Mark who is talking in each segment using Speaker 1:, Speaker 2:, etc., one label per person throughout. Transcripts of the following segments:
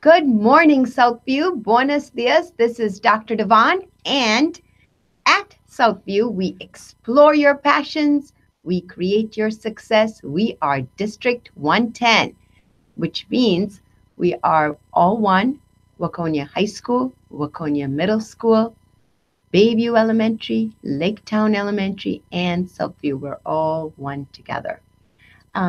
Speaker 1: Good morning, Southview. Buenos dias. This is Dr. Devon, and at Southview, we explore your passions, we create your success. We are District 110, which means we are all one: Waconia High School, Waconia Middle School, Bayview Elementary, Laketown Elementary, and Southview. We're all one together.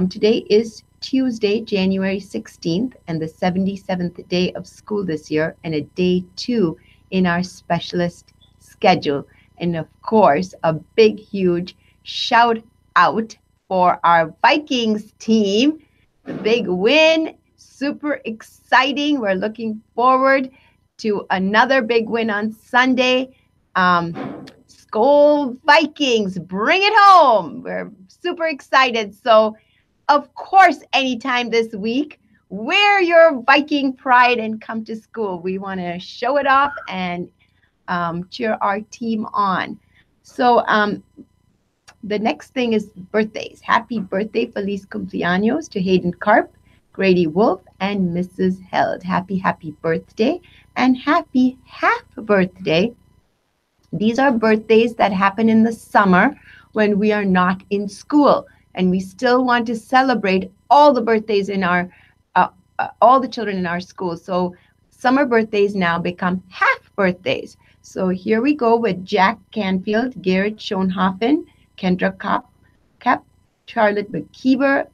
Speaker 1: Today is Tuesday, January 16th, and the 77th day of school this year, and a day 2 in our specialist schedule. And of course, a big, huge shout out for our Vikings team. The big win, super exciting. We're looking forward to another big win on Sunday. Skol Vikings, bring it home. We're super excited. So, of course, anytime this week, wear your Viking pride and come to school. We want to show it off and cheer our team on. So the next thing is birthdays. Happy birthday, Feliz cumpleaños to Hayden Karp, Grady Wolf, and Mrs. Held. Happy birthday, and happy half birthday. These are birthdays that happen in the summer when we are not in school. And we still want to celebrate all the birthdays in our, all the children in our school. So summer birthdays now become half birthdays. So here we go with Jack Canfield, Garrett Schoenhofen, Kendra Cap, Charlotte McKeever,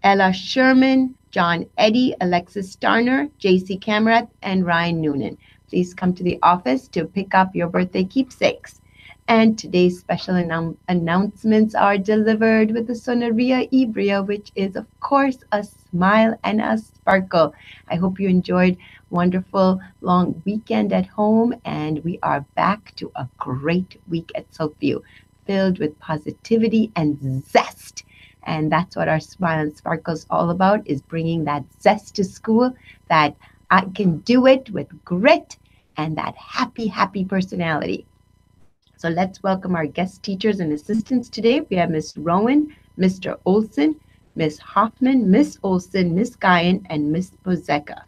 Speaker 1: Ella Sherman, John Eddy, Alexis Starner, JC Camrat, and Ryan Noonan. Please come to the office to pick up your birthday keepsakes. And today's special announcements are delivered with the Sonoria Ibria, which is, of course, a smile and a sparkle. I hope you enjoyed a wonderful long weekend at home, and we are back to a great week at Southview, filled with positivity and zest. And that's what our Smile and Sparkle is all about, is bringing that zest to school, that I can do it with grit, and that happy personality. So let's welcome our guest teachers and assistants today. We have Miss Rowan, Mr. Olson, Miss Hoffman, Miss Olson, Miss Guyan, and Miss Bozeka.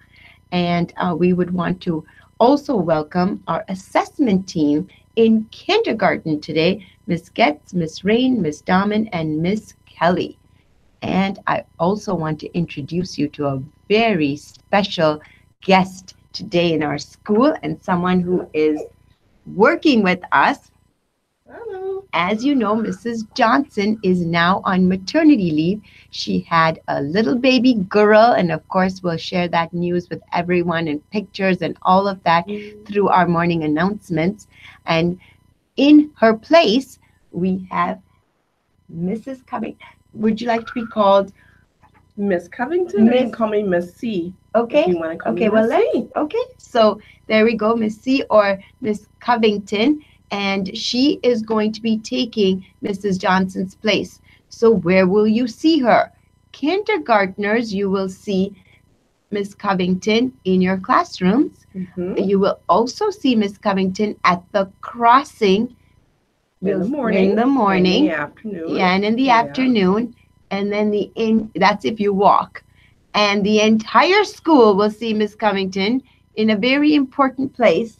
Speaker 1: And we would want to also welcome our assessment team in kindergarten today, Miss Getz, Miss Rain, Miss Dahmen, and Miss Kelly. And I also want to introduce you to a very special guest today in our school, and someone who is working with us.
Speaker 2: Hello.
Speaker 1: As you know, Mrs. Johnson is now on maternity leave. She had a little baby girl, and of course, we'll share that news with everyone and pictures and all of that through our morning announcements. And in her place, we have Mrs. Covington. Would you like to be called
Speaker 2: Miss Covington? You can call me Miss C.
Speaker 1: Okay.
Speaker 2: If you want to call
Speaker 1: okay,
Speaker 2: me
Speaker 1: well,
Speaker 2: Miss C.
Speaker 1: Okay. So there we go, Miss C or Miss Covington. And she is going to be taking Mrs. Johnson's place. So where will you see her? Kindergartners, you will see Miss Covington in your classrooms.
Speaker 2: Mm-hmm.
Speaker 1: You will also see Miss Covington at the crossing
Speaker 2: in the morning.
Speaker 1: In the morning.
Speaker 2: In the afternoon.
Speaker 1: Yeah, and in the afternoon. And then that's if you walk. And the entire school will see Miss Covington in a very important place.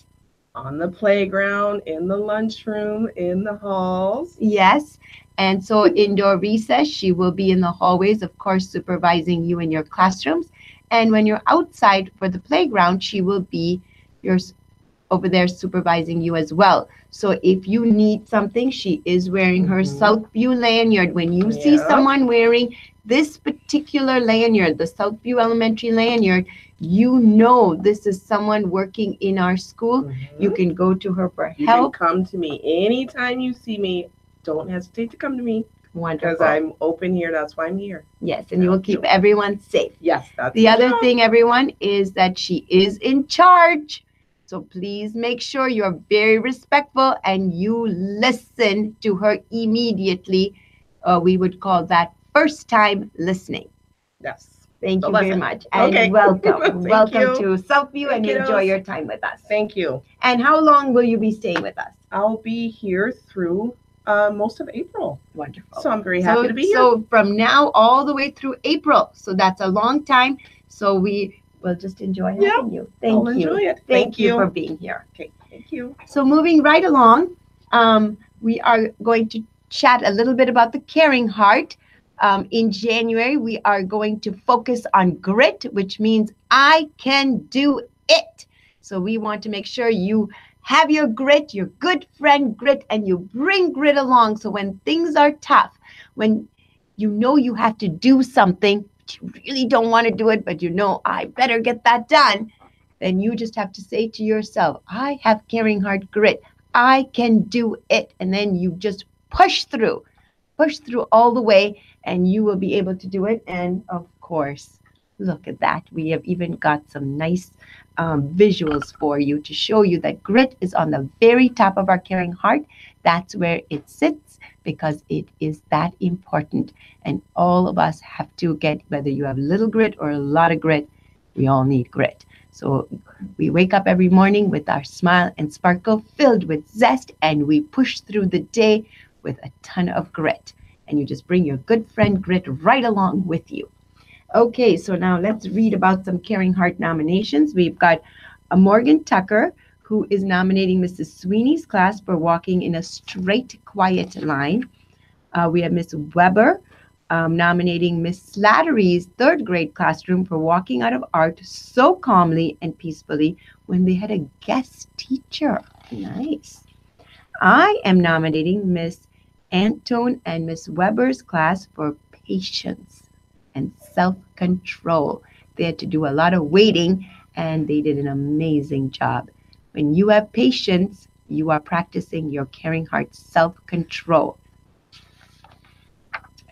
Speaker 2: On the playground, in the lunchroom, in the halls.
Speaker 1: Yes. And so indoor recess, she will be in the hallways, of course, supervising you in your classrooms. And when you're outside for the playground, she will be over there supervising you as well. So if you need something, she is wearing her Southview lanyard. When you see someone wearing this particular lanyard, the Southview Elementary lanyard, you know this is someone working in our school. You can go to her for help.
Speaker 2: You can come to me anytime you see me. Don't hesitate to come to me.
Speaker 1: Wonderful.
Speaker 2: Because I'm open here. That's why I'm here.
Speaker 1: Yes, and you will keep everyone safe.
Speaker 2: Yes, that's
Speaker 1: the other thing, everyone, is that she is in charge. So please make sure you're very respectful and you listen to her immediately. We would call that first time listening.
Speaker 2: Yes.
Speaker 1: Thank you very much. And welcome. Welcome to Southview, and enjoy your time with us.
Speaker 2: Thank you.
Speaker 1: And how long will you be staying with us?
Speaker 2: I'll be here through most of April.
Speaker 1: Wonderful.
Speaker 2: So I'm very happy to be here.
Speaker 1: So from now all the way through April. So that's a long time. So we we'll just enjoy
Speaker 2: Yeah,
Speaker 1: having you.
Speaker 2: I'll
Speaker 1: Thank
Speaker 2: enjoy
Speaker 1: you.
Speaker 2: it.
Speaker 1: Thank
Speaker 2: Thank
Speaker 1: you for
Speaker 2: you.
Speaker 1: being here.
Speaker 2: Okay, thank you.
Speaker 1: So moving right along, we are going to chat a little bit about the caring heart. In January, we are going to focus on grit, which means I can do it. So we want to make sure you have your grit, your good friend grit, and you bring grit along. So when things are tough, when you know you have to do something, but you really don't want to do it, but you know, I better get that done, then you just have to say to yourself, I have caring heart grit. I can do it. And then you just push through all the way, and you will be able to do it. And of course, look at that. We have even got some nice visuals for you to show you that grit is on the very top of our caring heart. That's where it sits because it is that important. And all of us have to get, whether you have little grit or a lot of grit, we all need grit. So we wake up every morning with our smile and sparkle filled with zest, and we push through the day with a ton of grit. And you just bring your good friend grit right along with you. Okay, so now let's read about some Caring Heart nominations. We've got a Morgan Tucker, who is nominating Mrs. Sweeney's class for walking in a straight, quiet line. We have Miss Weber nominating Miss Slattery's third grade classroom for walking out of art so calmly and peacefully when they had a guest teacher. Nice. I am nominating Miss Antone and Miss Weber's class for patience and self-control. They had to do a lot of waiting and they did an amazing job. When you have patience, you are practicing your caring heart self-control.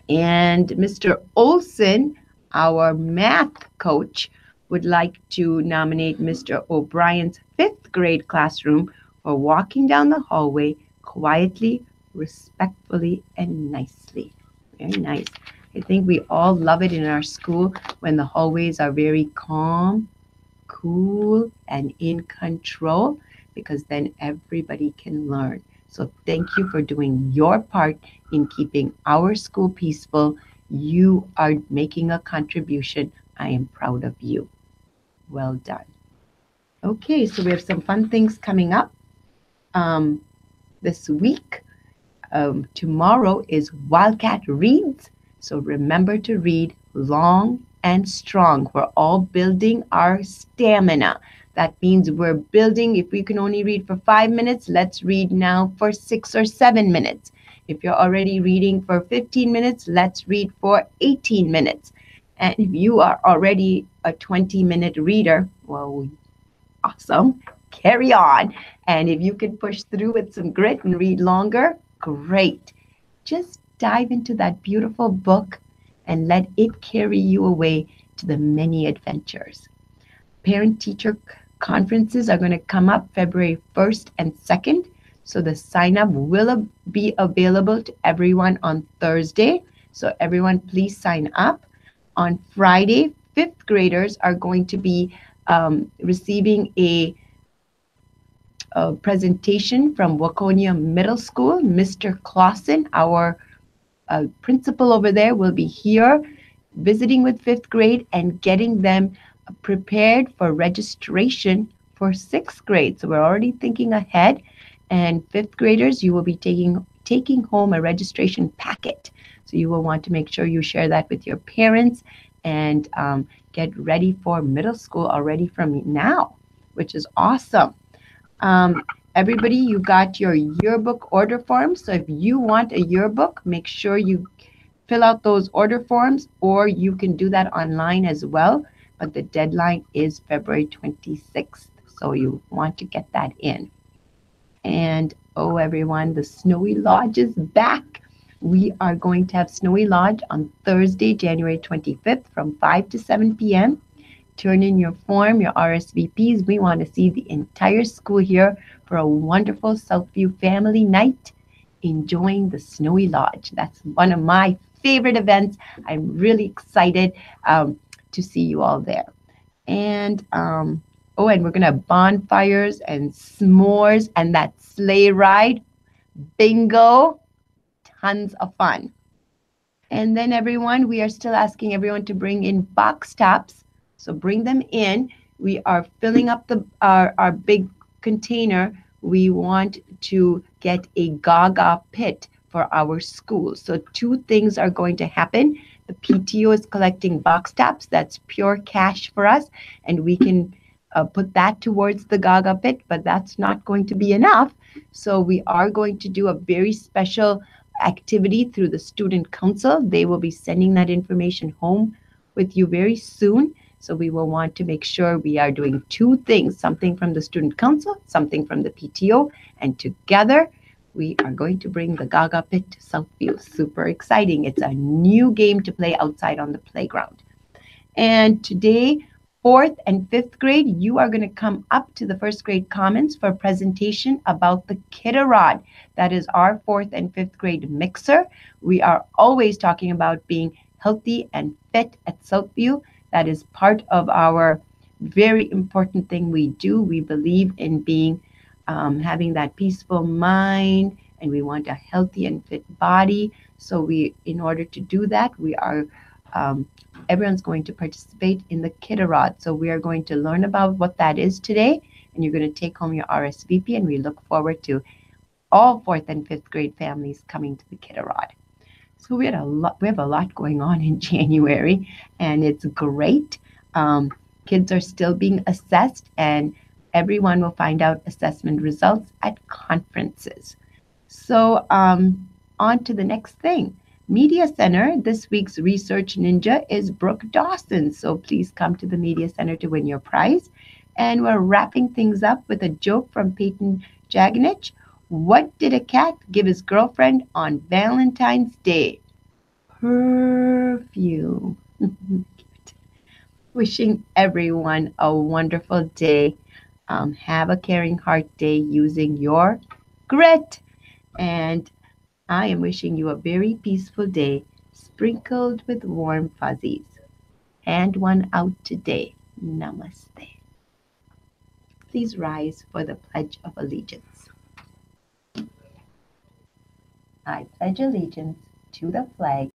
Speaker 1: And Mr. Olson, our math coach, would like to nominate Mr. O'Brien's fifth grade classroom for walking down the hallway quietly, respectfully, and nicely. Very nice. I think we all love it in our school when the hallways are very calm, cool, and in control, because then everybody can learn. So thank you for doing your part in keeping our school peaceful. You are making a contribution. I am proud of you. Well done. Okay, so we have some fun things coming up um, this week. Tomorrow is Wildcat Reads. So remember to read long and strong. We're all building our stamina. That means we're building, if we can only read for 5 minutes, let's read now for 6 or 7 minutes. If you're already reading for 15 minutes, let's read for 18 minutes. And if you are already a 20-minute reader, well, awesome. Carry on. And if you can push through with some grit and read longer, great. Just dive into that beautiful book and let it carry you away to the many adventures. Parent-teacher conferences are going to come up February 1st and 2nd. So the sign up will be available to everyone on Thursday. So everyone, please sign up. On Friday, fifth graders are going to be receiving a presentation from Waconia Middle School. Mr. Clausen, our principal over there, will be here visiting with fifth grade and getting them prepared for registration for sixth grade. So we're already thinking ahead. And fifth graders, you will be taking home a registration packet. So you will want to make sure you share that with your parents and get ready for middle school already from now, which is awesome. Everybody, you got your yearbook order forms. So if you want a yearbook, make sure you fill out those order forms, or you can do that online as well. But the deadline is February 26th. So you want to get that in. And oh, everyone, the Snowy Lodge is back. We are going to have Snowy Lodge on Thursday, January 25th from 5 to 7 p.m. Turn in your form, your RSVPs. We want to see the entire school here for a wonderful Southview family night, enjoying the Snowy Lodge. That's one of my favorite events. I'm really excited to see you all there. And and we're gonna have bonfires and s'mores and that sleigh ride, bingo, tons of fun. And then everyone, we are still asking everyone to bring in box tops So bring them in. We are filling up our big container. We want to get a gaga pit for our school. So two things are going to happen. The PTO is collecting box tops. That's pure cash for us, and we can put that towards the gaga pit, but that's not going to be enough. So we are going to do a very special activity through the student council. They will be sending that information home with you very soon. So we will want to make sure we are doing two things, something from the student council, something from the PTO, and together we are going to bring the Gaga Pit to Southview. Super exciting. It's a new game to play outside on the playground. And today, fourth and fifth grade, you are going to come up to the first grade commons for a presentation about the Kitterod. That is our fourth and fifth grade mixer. We are always talking about being healthy and fit at Southview. That is part of our very important thing we do. We believe in being having that peaceful mind, and we want a healthy and fit body. So we, in order to do that, we are um, everyone's going to participate in the Kitterod. So we are going to learn about what that is today, and you're going to take home your RSVP, and we look forward to all fourth and fifth grade families coming to the Kitterod. So we have a lot going on in January, and it's great. Um, Kids are still being assessed, and everyone will find out assessment results at conferences. So, on to the next thing. Media Center, this week's research ninja is Brooke Dawson. So please come to the Media Center to win your prize. And we're wrapping things up with a joke from Peyton Jaganich. What did a cat give his girlfriend on Valentine's Day? Perfume. Wishing everyone a wonderful day. Have a caring heart day using your grit. And I am wishing you a very peaceful day, sprinkled with warm fuzzies. Hand one out today. Namaste. Please rise for the Pledge of Allegiance. I pledge allegiance to the flag